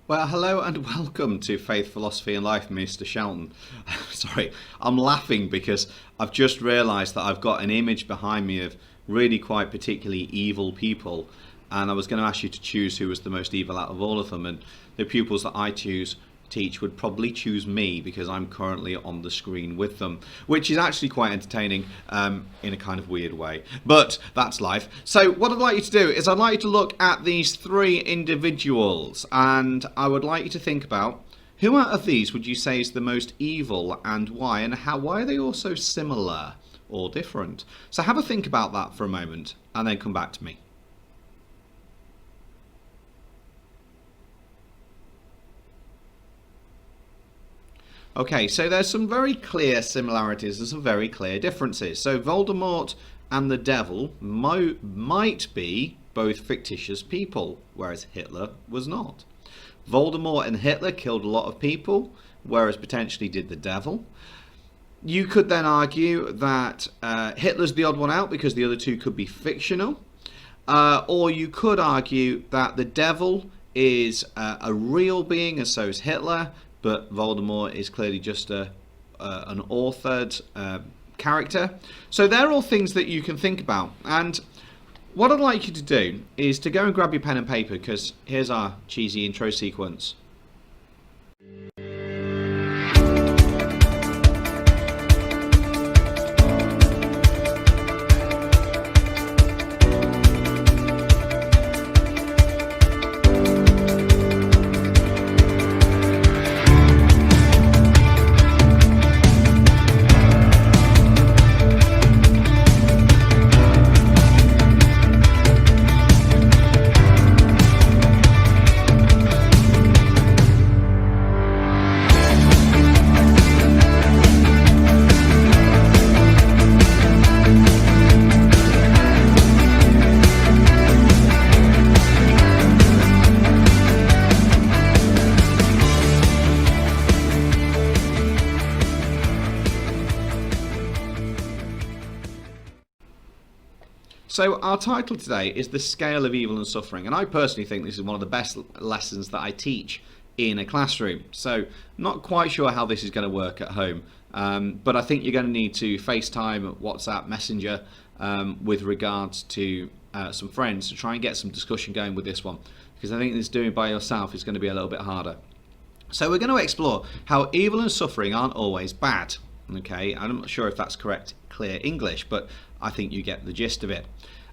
Well, hello and welcome to Faith, Philosophy and Life, Mr. Shelton. Sorry, I'm laughing because I've just realised that I've got an image behind me of really quite particularly evil people, and I was going to ask you to choose who was the most evil out of all of them, and the pupils that I teach would probably choose me because I'm currently on the screen with them, which is actually quite entertaining in a kind of weird way, but that's life. So what I'd like you to do is I'd like you to look at these three individuals, and I would like you to think about who out of these would you say is the most evil and why, and why are they all so similar or different. So have a think about that for a moment and then come back to me. Okay, so there's some very clear similarities and some very clear differences. So Voldemort and the devil might be both fictitious people, whereas Hitler was not. Voldemort and Hitler killed a lot of people, whereas potentially did the devil. You could then argue that Hitler's the odd one out because the other two could be fictional. Or you could argue that the devil is a real being, and so is Hitler, but Voldemort is clearly just an authored character. So they're all things that you can think about. And what I'd like you to do is to go and grab your pen and paper, because here's our cheesy intro sequence. So our title today is The Scale of Evil and Suffering, and I personally think this is one of the best lessons that I teach in a classroom. So not quite sure how this is going to work at home, but I think you're going to need to FaceTime, WhatsApp, Messenger with regards to some friends to try and get some discussion going with this one, because I think this doing it by yourself is going to be a little bit harder. So we're going to explore how evil and suffering aren't always bad. Okay, I'm not sure if that's correct, clear English, but I think you get the gist of it.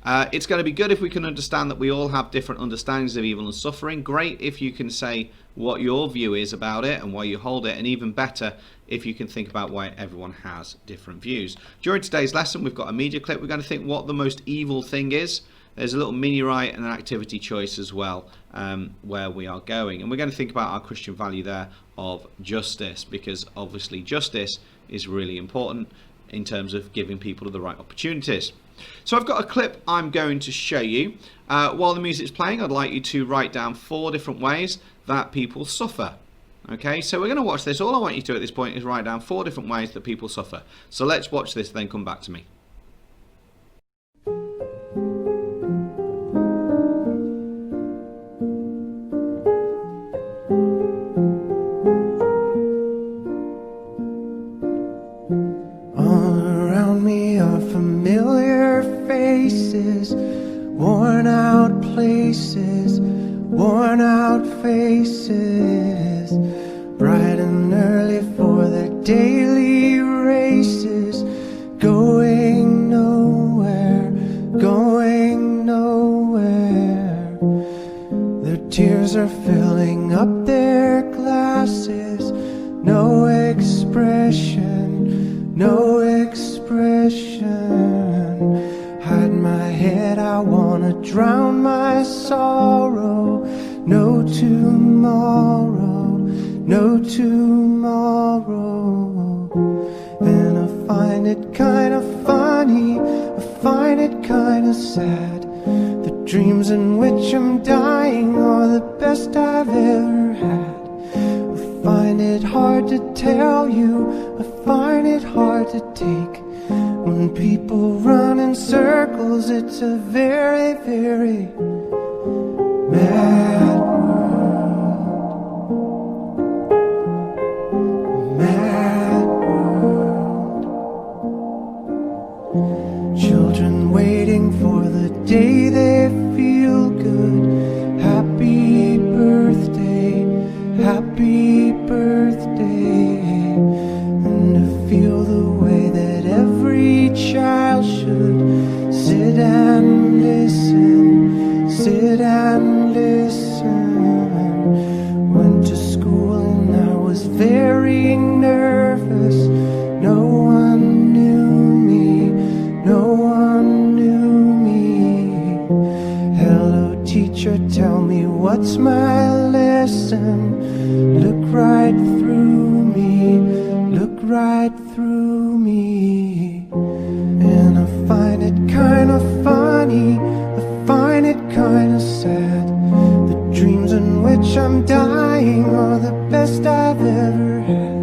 It's going to be good if we can understand that we all have different understandings of evil and suffering. Great if you can say what your view is about it and why you hold it, and even better if you can think about why everyone has different views. During today's lesson, we've got a media clip. We're going to think what the most evil thing is. There's a little mini write and an activity choice as well, where we are going. And we're going to think about our Christian value there of justice, because obviously justice is really important in terms of giving people the right opportunities. So I've got a clip I'm going to show you. While the music's playing, I'd like you to write down 4 different ways that people suffer. Okay, so we're going to watch this. All I want you to do at this point is write down 4 different ways that people suffer. So let's watch this, then come back to me. Worn out places, worn out faces, bright and early for their daily races, going nowhere, going nowhere. Their tears are filling up their glasses, no expression, no expression. Hide my head, I wanna drown my sorrow. No tomorrow, no tomorrow. And I find it kinda funny, I find it kinda sad. The dreams in which I'm dying are the best I've ever had. I find it hard to tell you, I find it hard to take. When people run in circles, it's a very, very mad world. one listen. Went to school and I was very nervous. No one knew me, no one knew me. Hello teacher, tell me what's my lesson. Look right through me, look right through me. And I find it kind of funny, I find it kind of sad. The dreams in which I'm dying are the best I've ever had.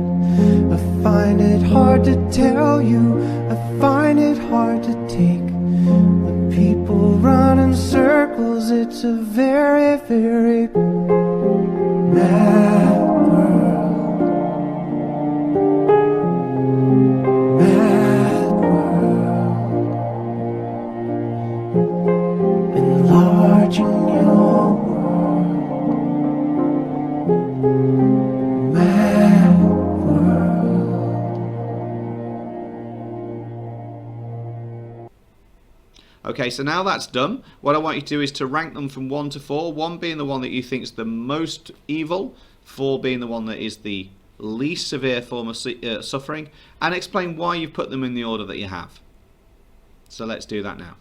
I find it hard to tell you, I find it hard to take. When people run in circles, it's a very, very mad world. Mad world. Enlarging your world. Mad world. Okay, so now that's done, what I want you to do is to rank them from 1 to 4, 1 being the one that you think is the most evil, 4 being the one that is the least severe form of suffering, and explain why you've put them in the order that you have. So let's do that now.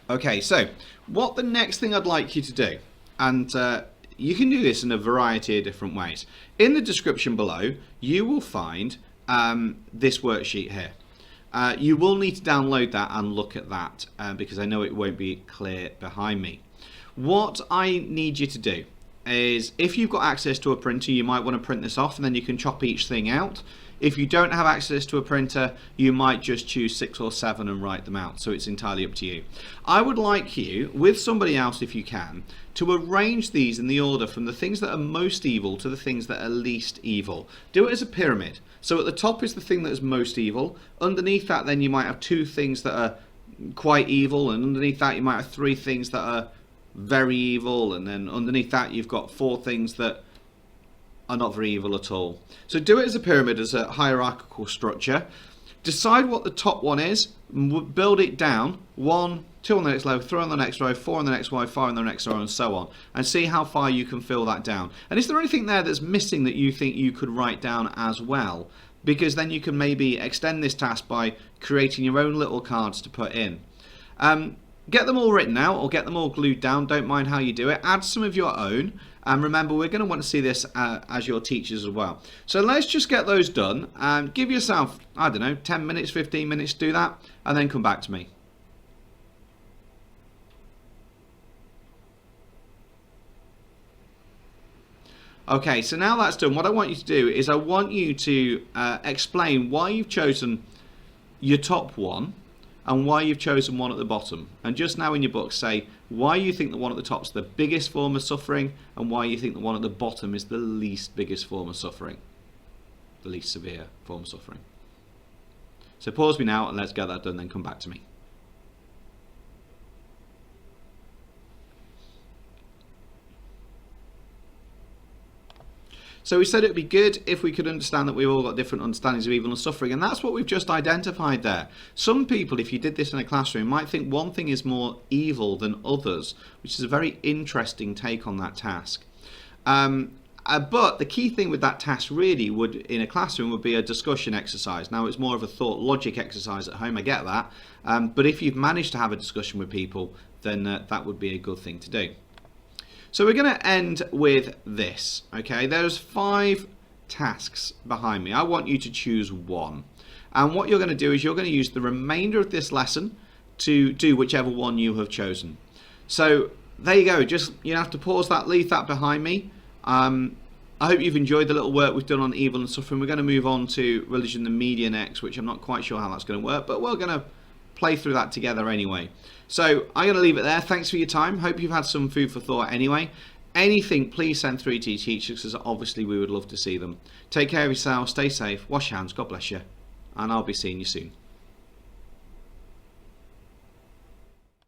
Okay, so what the next thing I'd like you to do, and you can do this in a variety of different ways. In the description below, you will find this worksheet here. You will need to download that and look at that because I know it won't be clear behind me. What I need you to do is, if you've got access to a printer, you might want to print this off and then you can chop each thing out. If you don't have access to a printer, you might just choose 6 or 7 and write them out, so it's entirely up to you. I would like you, with somebody else if you can, to arrange these in the order from the things that are most evil to the things that are least evil. Do it as a pyramid. So at the top is the thing that is most evil. Underneath that then you might have 2 things that are quite evil, and underneath that you might have 3 things that are very evil, and then underneath that you've got 4 things that are not very evil at all. So do it as a pyramid, as a hierarchical structure. Decide what the top one is, build it down, 1, 2 on the next row, 3 on the next row, 4 on the next row, 5 on the next row, and so on, and see how far you can fill that down. And is there anything there that's missing that you think you could write down as well? Because then you can maybe extend this task by creating your own little cards to put in. Get them all written out or get them all glued down, don't mind how you do it. Add some of your own, and remember we're going to want to see this as your teachers as well. So let's just get those done and give yourself, I don't know, 10 minutes, 15 minutes to do that, and then come back to me. Okay, so now that's done, what I want you to do is I want you to explain why you've chosen your top one and why you've chosen one at the bottom. And just now in your book say why you think the one at the top is the biggest form of suffering and why you think the one at the bottom is the least biggest form of suffering. The least severe form of suffering. So pause me now and let's get that done, then come back to me. So we said it would be good if we could understand that we've all got different understandings of evil and suffering, and that's what we've just identified there. Some people, if you did this in a classroom, might think one thing is more evil than others, which is a very interesting take on that task. But the key thing with that task really would, in a classroom, would be a discussion exercise. Now it's more of a thought logic exercise at home, I get that, but if you've managed to have a discussion with people, then that would be a good thing to do. So we're going to end with this, okay? There's 5 tasks behind me. I want you to choose one. And what you're going to do is you're going to use the remainder of this lesson to do whichever one you have chosen. So there you go. Just, you have to pause that, leave that behind me. I hope you've enjoyed the little work we've done on evil and suffering. We're going to move on to religion and media next, which I'm not quite sure how that's going to work, but we're going to play through that together anyway. So I'm going to leave it there. Thanks for your time. Hope you've had some food for thought anyway. Anything, please send through to your teachers, because obviously we would love to see them. Take care of yourself, stay safe, wash your hands, God bless you, and I'll be seeing you soon.